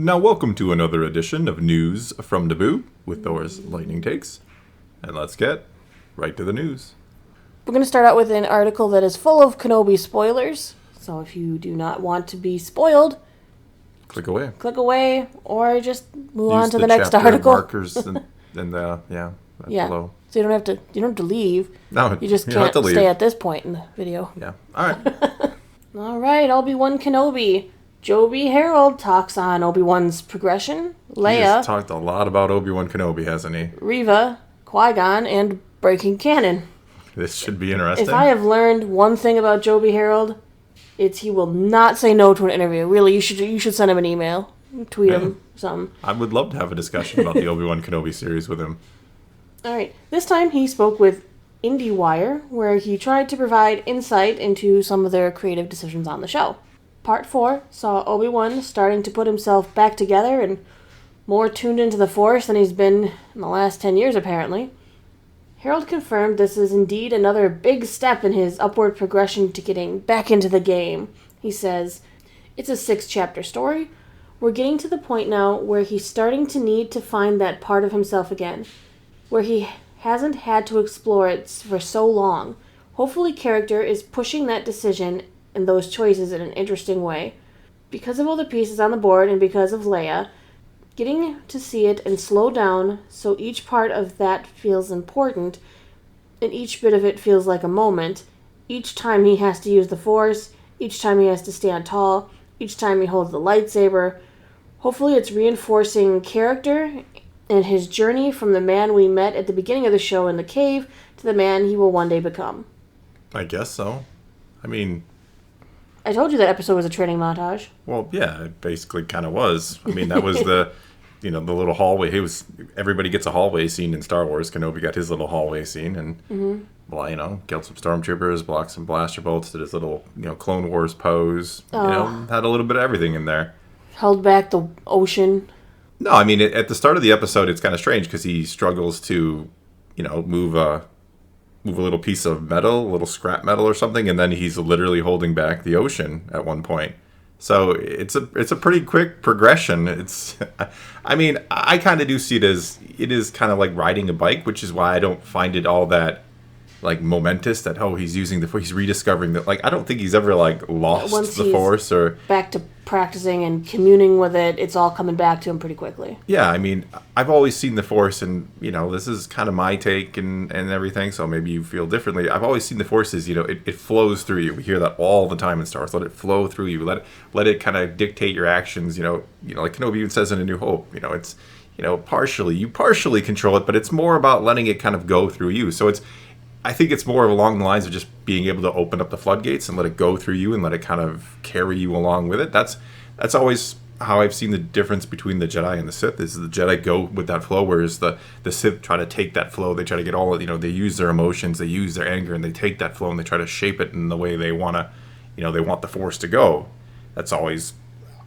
Now welcome to another edition of News from Naboo with Thor's Lightning Takes. And let's get right to the news. We're going to start out with an article that is full of Kenobi spoilers. So if you do not want to be spoiled, Click away. or just move Use on to the next chapter article. markers and below. So you don't have to leave. No, You just don't have can't to leave. stay at this point in the video. Yeah. All right. All right, Obi-Wan Kenobi. Joby Harold talks on Obi-Wan's progression. He Leia, has talked a lot about Obi-Wan Kenobi, hasn't he? Reva, Qui-Gon, and breaking canon. This should be interesting. If I have learned one thing about Joby Harold, it's he will not say no to an interview. Really, you should send him an email, tweet him, something. I would love to have a discussion about the Obi-Wan Kenobi series with him. All right. This time he spoke with IndieWire, where he tried to provide insight into some of their creative decisions on the show. Part 4 saw Obi-Wan starting to put himself back together and more tuned into the Force than he's been in the last 10 years, apparently. Harold confirmed this is indeed another big step in his upward progression to getting back into the game. He says, "It's a 6-chapter story. We're getting to the point now where he's starting to need to find that part of himself again, where he hasn't had to explore it for so long. Hopefully character is pushing that decision and those choices in an interesting way. Because of all the pieces on the board and because of Leia, getting to see it and slow down so each part of that feels important and each bit of it feels like a moment. Each time he has to use the Force, each time he has to stand tall, each time he holds the lightsaber. Hopefully it's reinforcing character and his journey from the man we met at the beginning of the show in the cave to the man he will one day become." I guess so. I mean... I told you that episode was a training montage. Well, yeah, it basically kind of was. I mean, that was the little hallway. Everybody gets a hallway scene in Star Wars. Kenobi got his little hallway scene, and killed some stormtroopers, blocked some blaster bolts, did his little Clone Wars pose. Had a little bit of everything in there. Held back the ocean. No, I mean, at the start of the episode, it's kind of strange because he struggles to, move a little piece of metal, a little scrap metal or something, and then he's literally holding back the ocean at one point. So it's a pretty quick progression. I mean, I kind of do see it is kind of like riding a bike, which is why I don't find it all that like momentous that he's rediscovering that. Like, I don't think he's ever like lost the Force or back to practicing and communing with it. It's all coming back to him pretty quickly. Yeah, I mean, I've always seen the Force, and this is kind of my take and everything, so maybe you feel differently. I've always seen the Force as it flows through you. We hear that all the time in Star Wars. Let it flow through you. Let it kind of dictate your actions. Like Kenobi even says in A New Hope. It's you partially control it, but it's more about letting it kind of go through you. So I think it's more along the lines of just being able to open up the floodgates and let it go through you and let it kind of carry you along with it. That's always how I've seen the difference between the Jedi and the Sith. Is the Jedi go with that flow, whereas the Sith try to take that flow. They try to get all of, they use their emotions, they use their anger, and they take that flow and they try to shape it in the way they want to, they want the Force to go. That's always,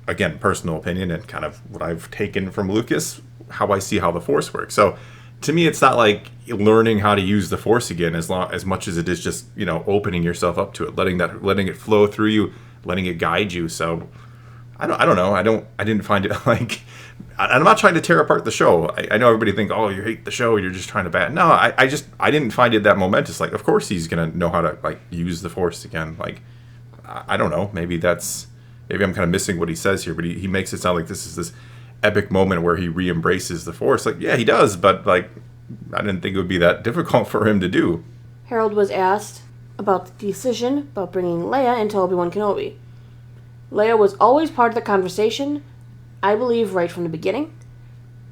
again, personal opinion and kind of what I've taken from Lucas, how I see how the Force works. So to me, it's not like learning how to use the Force again, as much as it is just opening yourself up to it, letting it flow through you, letting it guide you. So I don't know. I didn't find it like. I'm not trying to tear apart the show. I know everybody think, oh, you hate the show, you're just trying to bat. No, I didn't find it that momentous. Like, of course he's gonna know how to like use the Force again. Like, I don't know. Maybe I'm kind of missing what he says here, but he makes it sound like this is this epic moment where he re-embraces the Force. Like, yeah, he does, but like, I didn't think it would be that difficult for him to do. Harold was asked about the decision about bringing Leia into Obi-Wan Kenobi. Leia was always part of the conversation, I believe, right from the beginning.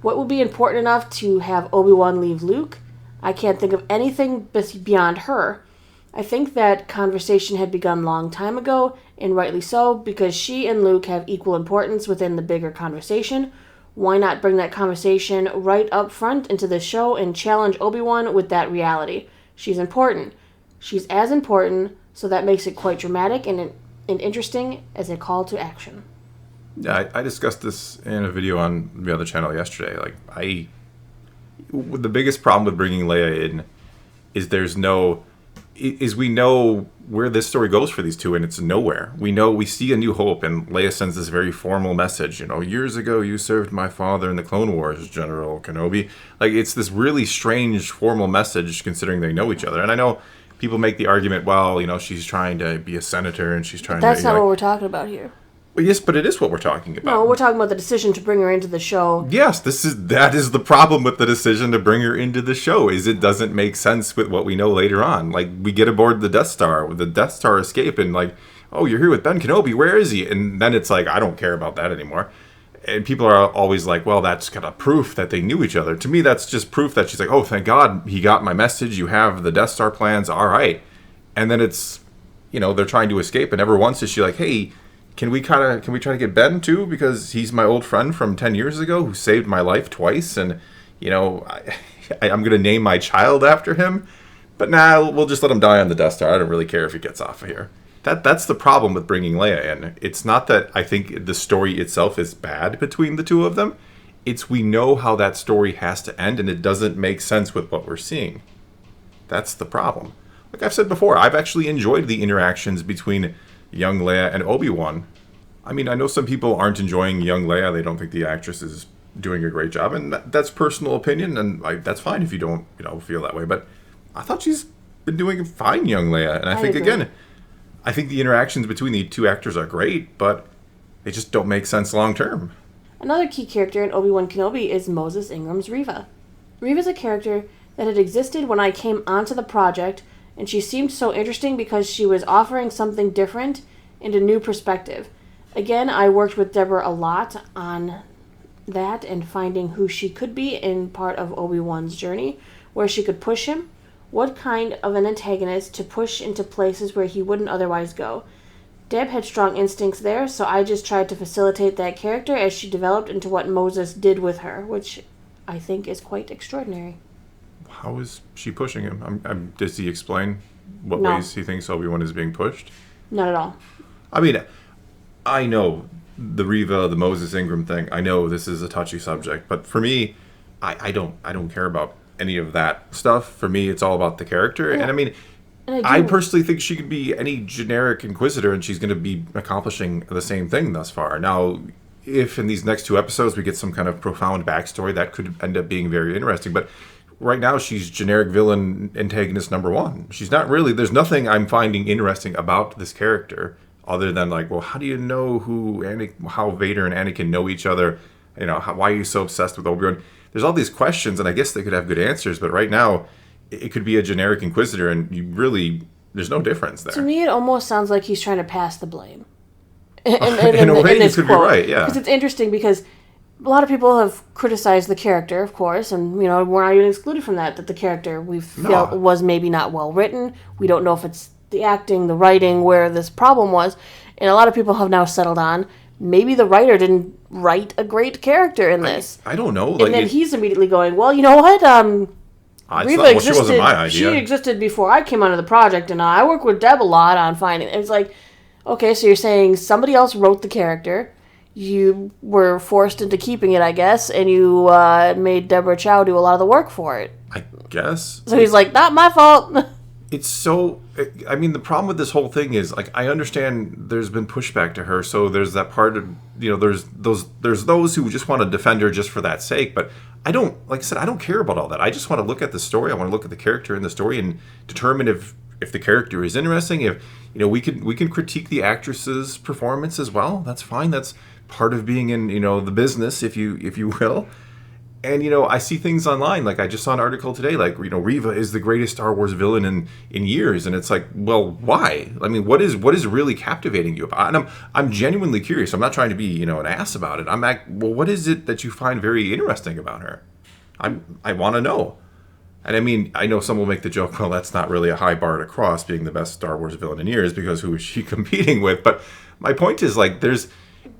What would be important enough to have Obi-Wan leave Luke? I can't think of anything beyond her. I think that conversation had begun a long time ago, and rightly so, because she and Luke have equal importance within the bigger conversation. Why not bring that conversation right up front into the show and challenge Obi-Wan with that reality? She's important. She's as important, so that makes it quite dramatic and interesting as a call to action. Yeah, I discussed this in a video on the other channel yesterday. Like, the biggest problem with bringing Leia in is there's no is we know where this story goes for these two, and it's nowhere. We see A New Hope, and Leia sends this very formal message. Years ago you served my father in the Clone Wars, General Kenobi. Like, it's this really strange formal message considering they know each other. And I know people make the argument, well, she's trying to be a senator and she's trying That's not what we're talking about here. Well, yes, but it is what we're talking about. No, we're talking about the decision to bring her into the show. Yes, that is the problem with the decision to bring her into the show, is it doesn't make sense with what we know later on. Like, we get aboard the Death Star with the Death Star escape, and like, oh, you're here with Ben Kenobi, where is he? And then it's like, I don't care about that anymore. And people are always like, well, that's kind of proof that they knew each other. To me, that's just proof that she's like, oh, thank God he got my message. You have the Death Star plans. All right. And then it's, they're trying to escape. And never once is she like, hey, can we try to get Ben too? Because he's my old friend from 10 years ago who saved my life twice. And, I'm going to name my child after him. But nah, we'll just let him die on the Death Star. I don't really care if he gets off of here. That's the problem with bringing Leia in. It's not that I think the story itself is bad between the two of them. It's we know how that story has to end, and it doesn't make sense with what we're seeing. That's the problem. Like I've said before, I've actually enjoyed the interactions between young Leia and Obi-Wan. I mean, I know some people aren't enjoying young Leia. They don't think the actress is doing a great job, and that's personal opinion, and that's fine if you don't, feel that way. But I thought she's been doing fine, young Leia, and I think, agree. again, I think the interactions between the two actors are great, but they just don't make sense long term. Another key character in Obi-Wan Kenobi is Moses Ingram's Reva. Reva's a character that had existed when I came onto the project, and she seemed so interesting because she was offering something different and a new perspective. Again, I worked with Deborah a lot on that and finding who she could be in part of Obi-Wan's journey, where she could push him, what kind of an antagonist to push into places where he wouldn't otherwise go. Deb had strong instincts there, so I just tried to facilitate that character as she developed into what Moses did with her, which I think is quite extraordinary. How is she pushing him? Does he explain what No. ways he thinks Obi-Wan is being pushed? Not at all. I mean, I know the Reva, the Moses Ingram thing. I know this is a touchy subject, but for me, I don't care about any of that stuff. For me, it's all about the character. Yeah. And I mean, And I personally think she could be any generic inquisitor, and she's going to be accomplishing the same thing thus far. Now, if in these next two episodes we get some kind of profound backstory, that could end up being very interesting. But right now, she's generic villain antagonist number one. She's not really. There's nothing I'm finding interesting about this character other than like, well, how do you know how Vader and Anakin know each other? Why are you so obsessed with Obi-Wan? There's all these questions, and I guess they could have good answers. But right now, it could be a generic inquisitor, and there's no difference there. To me, it almost sounds like he's trying to pass the blame. In a way, you could be right, yeah. Because it's interesting because a lot of people have criticized the character, of course, and, we're not even excluded from that the character we felt was maybe not well written. We don't know if it's the acting, the writing, where this problem was. And a lot of people have now settled on, maybe the writer didn't write a great character in this. I don't know. And then he's immediately going, well, you know what? Reva existed. She wasn't my idea. She existed before I came onto the project, and I work with Deb a lot on finding. It's like, okay, so you're saying somebody else wrote the character, you were forced into keeping it, I guess, and you made Deborah Chow do a lot of the work for it. I guess. So he's like, not my fault. It's so. I mean, the problem with this whole thing is, like, I understand there's been pushback to her, so there's that part of, there's those who just want to defend her just for that sake, but I don't, like I said, I don't care about all that. I just want to look at the story. I want to look at the character in the story and determine if the character is interesting. If we can critique the actress's performance as well. That's fine. That's part of being in the business, if you will. And I see things online. Like I just saw an article today. Like Reva is the greatest Star Wars villain in years, and it's like, well, why? I mean, what is really captivating you about? And I'm genuinely curious. I'm not trying to be an ass about it. I'm like, well, what is it that you find very interesting about her? I want to know. And I mean, I know some will make the joke, well, that's not really a high bar to cross, being the best Star Wars villain in years, because who is she competing with? But my point is, like,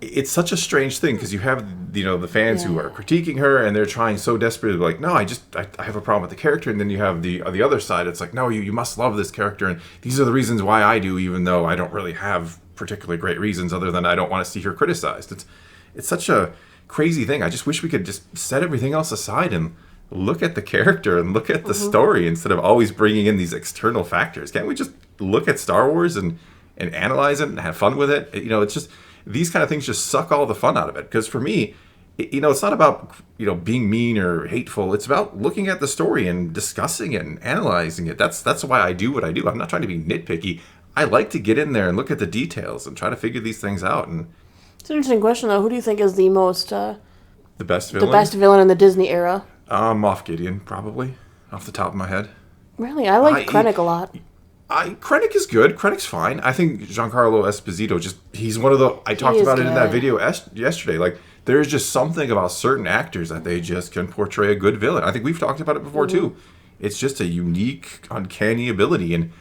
it's such a strange thing, because you have the fans who are critiquing her, and they're trying so desperately to be like, no, I have a problem with the character, and then you have the other side. It's like, no, you must love this character, and these are the reasons why I do, even though I don't really have particularly great reasons other than I don't want to see her criticized. It's such a crazy thing. I just wish we could just set everything else aside and look at the character and look at the story instead of always bringing in these external factors. Can't we just look at Star Wars and analyze it and have fun with it? It's just these kind of things just suck all the fun out of it. Because for me, it's not about, being mean or hateful. It's about looking at the story and discussing it and analyzing it. That's why I do what I do. I'm not trying to be nitpicky. I like to get in there and look at the details and try to figure these things out. And it's an interesting question, though. Who do you think is the most... the best villain? The best villain in the Disney era? Moff Gideon, probably, off the top of my head. Really? I like Krennic a lot. Krennic is good. Krennic's fine. I think Giancarlo Esposito, he's one of the... I talked about it in that video yesterday. Like, there's just something about certain actors that they just can portray a good villain. I think we've talked about it before, too. It's just a unique, uncanny ability, and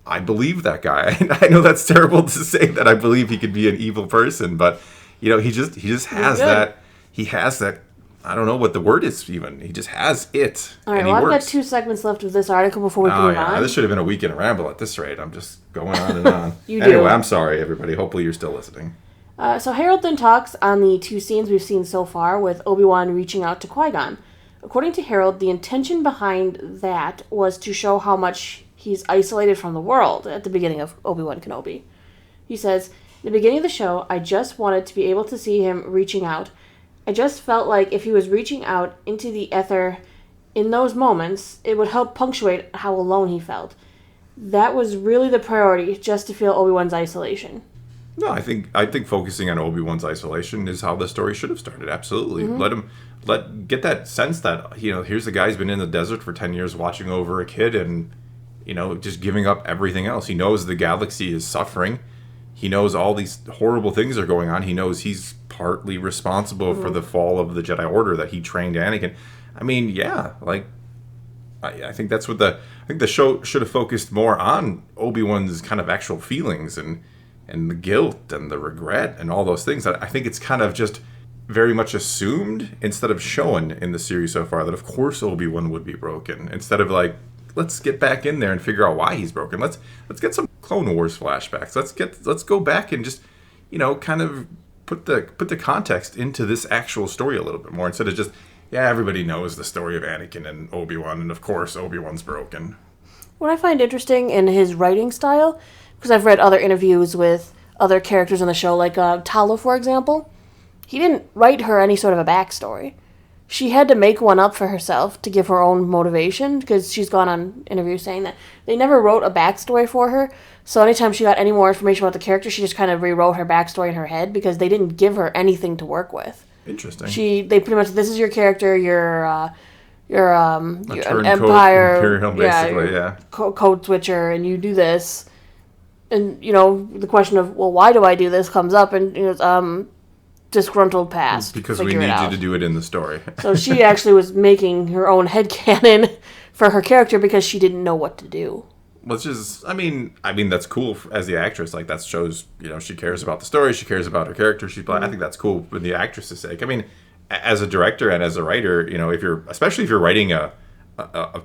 I believe that guy. I know that's terrible to say that I believe he could be an evil person, but, he just has that... He has that... I don't know what the word is even. He just has it. All right, I've got 2 segments left of this article before we can move on. This should have been a weekend ramble at this rate. I'm just going on and on. Anyway, I'm sorry, everybody. Hopefully you're still listening. So Harold then talks on the 2 scenes we've seen so far with Obi-Wan reaching out to Qui-Gon. According to Harold, the intention behind that was to show how much he's isolated from the world at the beginning of Obi-Wan Kenobi. He says, "In the beginning of the show, I just wanted to be able to see him reaching out. I just felt like if he was reaching out into the ether in those moments, it would help punctuate how alone he felt. That was really the priority, just to feel Obi-Wan's isolation." No, I think focusing on Obi-Wan's isolation is how the story should have started. Absolutely. Get that sense that, here's the guy who's been in the desert for 10 years watching over a kid and, just giving up everything else. He knows the galaxy is suffering. He knows all these horrible things are going on. He knows he's partly responsible for the fall of the Jedi Order that he trained Anakin. I mean, yeah, I think that's what the show should have focused more on Obi-Wan's kind of actual feelings and the guilt and the regret and all those things. I think it's kind of just very much assumed instead of shown in the series so far that of course Obi-Wan would be broken. Instead of let's get back in there and figure out why he's broken. Let's get some Clone Wars flashbacks. Let's go back and just kind of put the context into this actual story a little bit more instead of just everybody knows the story of Anakin and Obi-Wan and of course Obi-Wan's broken. What I find interesting in his writing style, because I've read other interviews with other characters on the show, like Tala, for example, he didn't write her any sort of a backstory. She had to make one up for herself to give her own motivation, because she's gone on interviews saying that they never wrote a backstory for her. So anytime she got any more information about the character, she just kind of rewrote her backstory in her head because they didn't give her anything to work with. Interesting. They pretty much, this is your character, you're an Empire, Imperial, basically, code switcher, and you do this. And, the question of, well, why do I do this comes up, and, disgruntled past. Because we need you to do it in the story. So she actually was making her own headcanon for her character because she didn't know what to do. Which is, I mean that's cool as the actress. That shows, she cares about the story. She cares about her character. I think that's cool for the actress's sake. I mean, as a director and as a writer, especially if you're writing a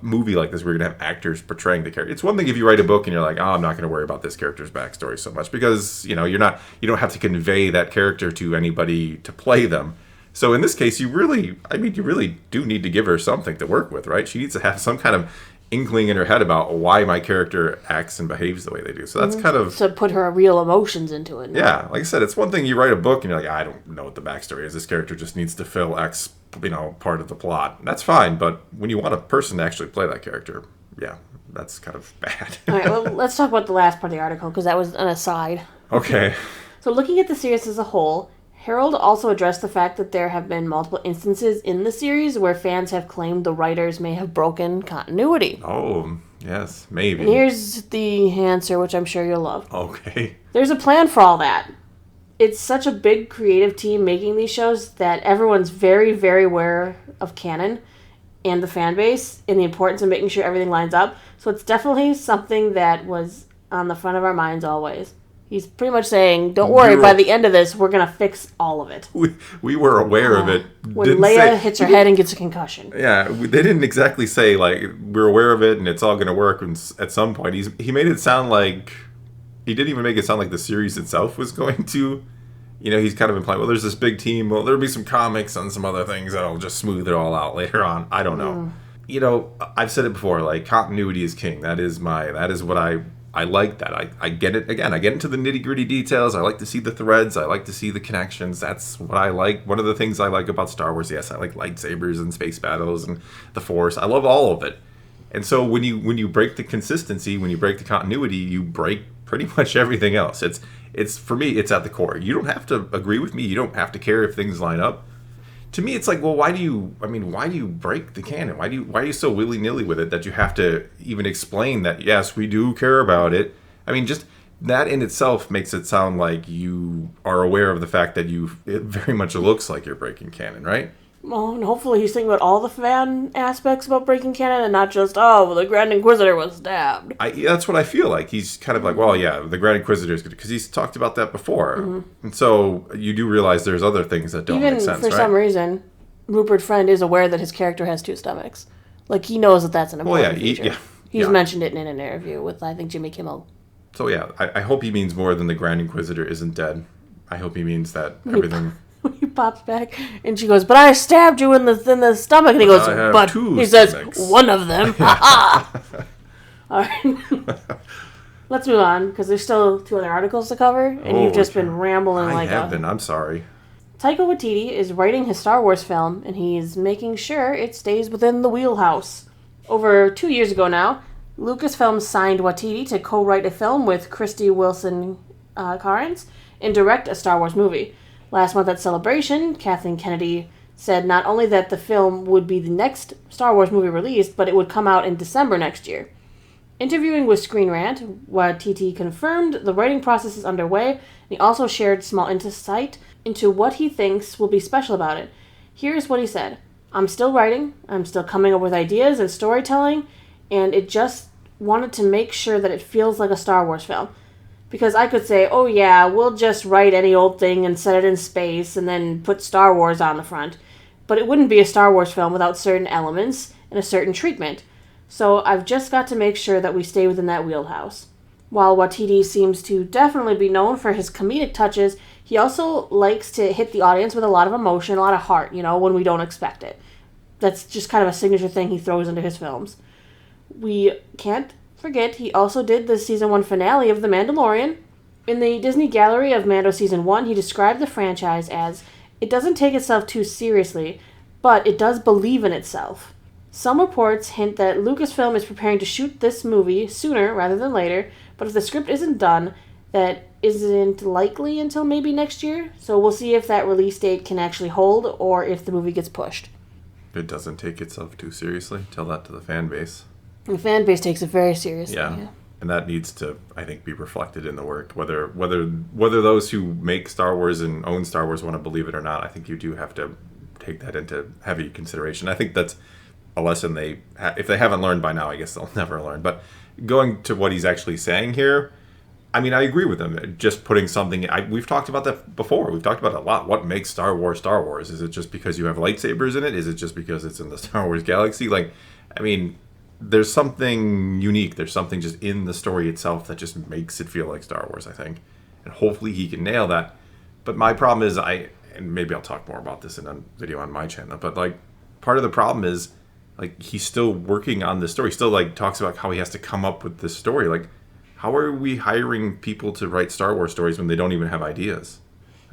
movie like this where you're going to have actors portraying the character. It's one thing if you write a book and you're like, I'm not going to worry about this character's backstory so much because, you don't have to convey that character to anybody to play them. So in this case, you really do need to give her something to work with, right? She needs to have some kind of inkling in her head about why my character acts and behaves the way they do. So that's kind of... So put her real emotions into it. Yeah, like I said, it's one thing you write a book and you're like, I don't know what the backstory is. This character just needs to fill X, part of the plot. That's fine, but when you want a person to actually play that character, that's kind of bad. All right, well, let's talk about the last part of the article, because that was an aside. Okay. So looking at the series as a whole, Harold also addressed the fact that there have been multiple instances in the series where fans have claimed the writers may have broken continuity. Oh, yes, maybe. And here's the answer, which I'm sure you'll love. Okay. There's a plan for all that. It's such a big creative team making these shows that everyone's very, very aware of canon and the fan base and the importance of making sure everything lines up. So it's definitely something that was on the front of our minds always. He's pretty much saying, don't worry, by the end of this, we're going to fix all of it. We were aware of it. When Leia hits her head and gets a concussion. Yeah, they didn't exactly say, we're aware of it and it's all going to work at some point. He made it sound like... He didn't even make it sound like the series itself was going to he's kind of implying, well, there's this big team. Well, there'll be some comics and some other things that'll just smooth it all out later on. I don't know. I've said it before, like, continuity is king. That is what I like that. I get it. Again, I get into the nitty-gritty details. I like to see the threads. I like to see the connections. That's what I like. One of the things I like about Star Wars, yes, I like lightsabers and space battles and the Force. I love all of it. And so when you break the consistency, when you break the continuity, you break pretty much everything else. It's for me, it's at the core. You don't have to agree with me. You don't have to care if things line up. To me, it's like, well, why do you break the canon? Why are you so willy-nilly with it that you have to even explain that, yes, we do care about it? I mean, just that in itself makes it sound like you are aware of the fact that it very much looks like you're breaking canon, right? Well, and hopefully he's thinking about all the fan aspects about breaking canon and not just, the Grand Inquisitor was stabbed. That's what I feel like. He's kind of like, well, yeah, the Grand Inquisitor is good, because he's talked about that before. Mm-hmm. And so you do realize there's other things that don't make sense, right? Even for some reason, Rupert Friend is aware that his character has two stomachs. Like, he knows that that's an important feature. He's mentioned it in an interview with, I think, Jimmy Kimmel. So, yeah, I hope he means more than the Grand Inquisitor isn't dead. I hope he means that everything... He pops back, and she goes, but I stabbed you in the stomach. And he goes, but he says, one of them. All right. Let's move on, because there's still 2 other articles to cover, and you've just been rambling I'm sorry. Taika Waititi is writing his Star Wars film, and he's making sure it stays within the wheelhouse. Over 2 years ago now, Lucasfilm signed Waititi to co-write a film with Christy Wilson Cairns and direct a Star Wars movie. Last month at Celebration, Kathleen Kennedy said not only that the film would be the next Star Wars movie released, but it would come out in December next year. Interviewing with Screen Rant, Waititi confirmed the writing process is underway, and he also shared small insight into what he thinks will be special about it. Here's what he said. I'm still writing, I'm still coming up with ideas and storytelling, and it just wanted to make sure that it feels like a Star Wars film. Because I could say, oh yeah, we'll just write any old thing and set it in space and then put Star Wars on the front. But it wouldn't be a Star Wars film without certain elements and a certain treatment. So I've just got to make sure that we stay within that wheelhouse. While Waititi seems to definitely be known for his comedic touches, he also likes to hit the audience with a lot of emotion, a lot of heart, when we don't expect it. That's just kind of a signature thing he throws into his films. We can't forget, he also did the Season 1 finale of The Mandalorian. In the Disney Gallery of Mando Season 1, he described the franchise as, it doesn't take itself too seriously, but it does believe in itself. Some reports hint that Lucasfilm is preparing to shoot this movie sooner rather than later, but if the script isn't done, that isn't likely until maybe next year, so we'll see if that release date can actually hold or if the movie gets pushed. It doesn't take itself too seriously. Tell that to the fan base. The fan base takes it very seriously. Yeah. And that needs to, I think, be reflected in the work. Whether those who make Star Wars and own Star Wars want to believe it or not, I think you do have to take that into heavy consideration. I think that's a lesson if they haven't learned by now, I guess they'll never learn. But going to what he's actually saying here, I mean, I agree with him. Just putting something... we've talked about that before. We've talked about it a lot. What makes Star Wars Star Wars? Is it just because you have lightsabers in it? Is it just because it's in the Star Wars galaxy? There's something unique. There's something just in the story itself that just makes it feel like Star Wars, I think. And hopefully he can nail that. But my problem is, and maybe I'll talk more about this in a video on my channel, but part of the problem is, he's still working on this story. He still talks about how he has to come up with this story. How are we hiring people to write Star Wars stories when they don't even have ideas?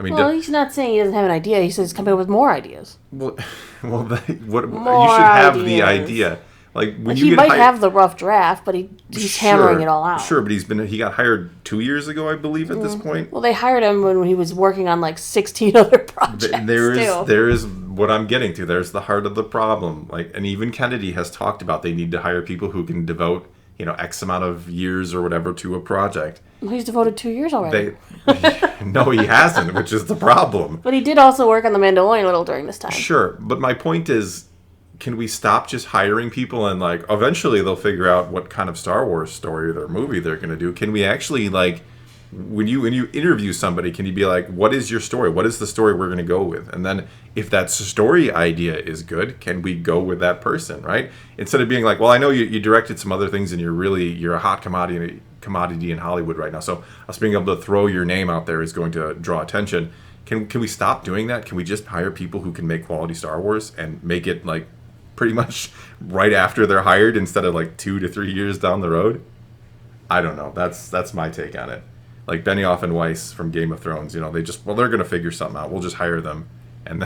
He's not saying he doesn't have an idea. He says he's coming up with more ideas. You should have the idea. He might have the rough draft, but he's hammering it all out. Sure, but he got hired 2 years ago, I believe, at this point. Well, they hired him when he was working on 16 other projects. There is what I'm getting to. There's the heart of the problem. And even Kennedy has talked about they need to hire people who can devote X amount of years or whatever to a project. Well, he's devoted 2 years already. No, he hasn't, which is the problem. But he did also work on The Mandalorian a little during this time. Sure, but my point is, can we stop just hiring people and eventually they'll figure out what kind of Star Wars story or movie they're going to do? Can we actually when you interview somebody, can you be like, what is your story? What is the story we're going to go with? And then if that story idea is good, can we go with that person, right? Instead of being like, well, I know you directed some other things and you're a hot commodity in Hollywood right now. So us being able to throw your name out there is going to draw attention. Can we stop doing that? Can we just hire people who can make quality Star Wars and make it like pretty much right after they're hired instead of like 2 to 3 years down the road? I don't know. That's my take on it. Like Benioff and Weiss from Game of Thrones, they're going to figure something out. We'll just hire them. And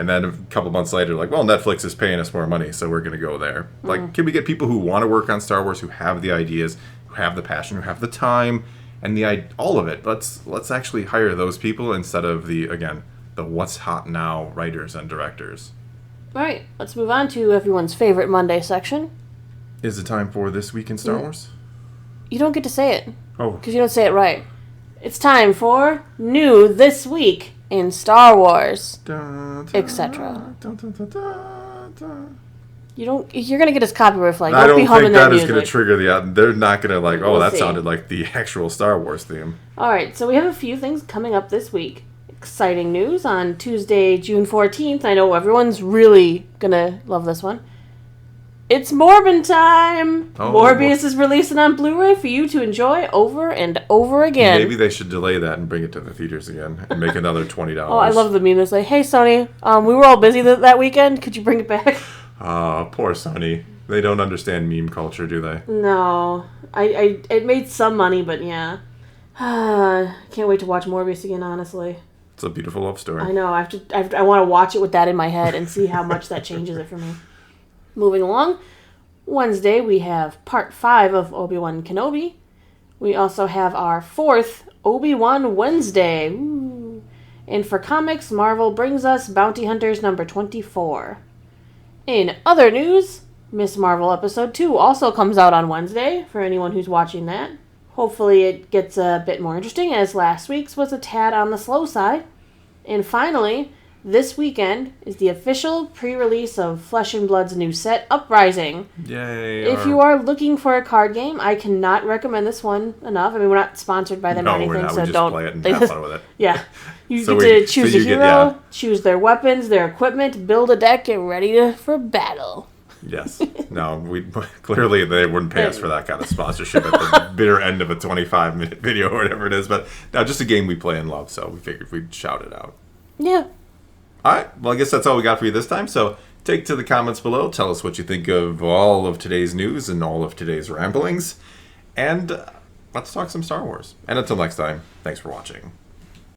then a couple months later, like, well, Netflix is paying us more money, so we're going to go there. Like, can we get people who want to work on Star Wars, who have the ideas, who have the passion, who have the time, and all of it? Let's actually hire those people instead of the what's hot now writers and directors. All right, let's move on to everyone's favorite Monday section. Is it time for This Week in Star Wars? You don't get to say it. Oh. Because you don't say it right. It's time for New This Week in Star Wars, etc. You're going to get us copyright flag. I don't think that is music. going to trigger they're not going to We'll that see. sounded like the actual Star Wars theme. All right, so we have a few things coming up this week. Exciting news on Tuesday, June 14th. I know everyone's really going to love this one. It's Morbin time! Oh, Morbius is releasing on Blu-ray for you to enjoy over and over again. Maybe they should delay that and bring it to the theaters again and make another $20. Oh, I love the meme that's like, hey, Sony, we were all busy that weekend. Could you bring it back? Poor Sony. They don't understand meme culture, do they? No. It made some money, but yeah. Can't wait to watch Morbius again, honestly. It's a beautiful love story. I know. I want to watch it with that in my head and see how much that changes it for me. Moving along, Wednesday we have part 5 of Obi-Wan Kenobi. We also have our 4th Obi-Wan Wednesday. Ooh. And for comics, Marvel brings us Bounty Hunters number 24. In other news, Miss Marvel episode 2 also comes out on Wednesday for anyone who's watching that. Hopefully it gets a bit more interesting, as last week's was a tad on the slow side. And finally, this weekend is the official pre-release of Flesh and Blood's new set, Uprising. Yay. If you are looking for a card game, I cannot recommend this one enough. I mean, we're not sponsored by them or anything, we're not. so We just don't play it and have fun with it. Yeah. You So get to choose so a you get- hero, yeah. choose their weapons, their equipment, build a deck, get ready for battle. Yes. No, clearly they wouldn't pay us for that kind of sponsorship at the bitter end of a 25-minute video or whatever it is. But now, just a game we play and love, so we figured we'd shout it out. Yeah. All right. Well, I guess that's all we got for you this time. So take to the comments below. Tell us what you think of all of today's news and all of today's ramblings. And let's talk some Star Wars. And until next time, thanks for watching.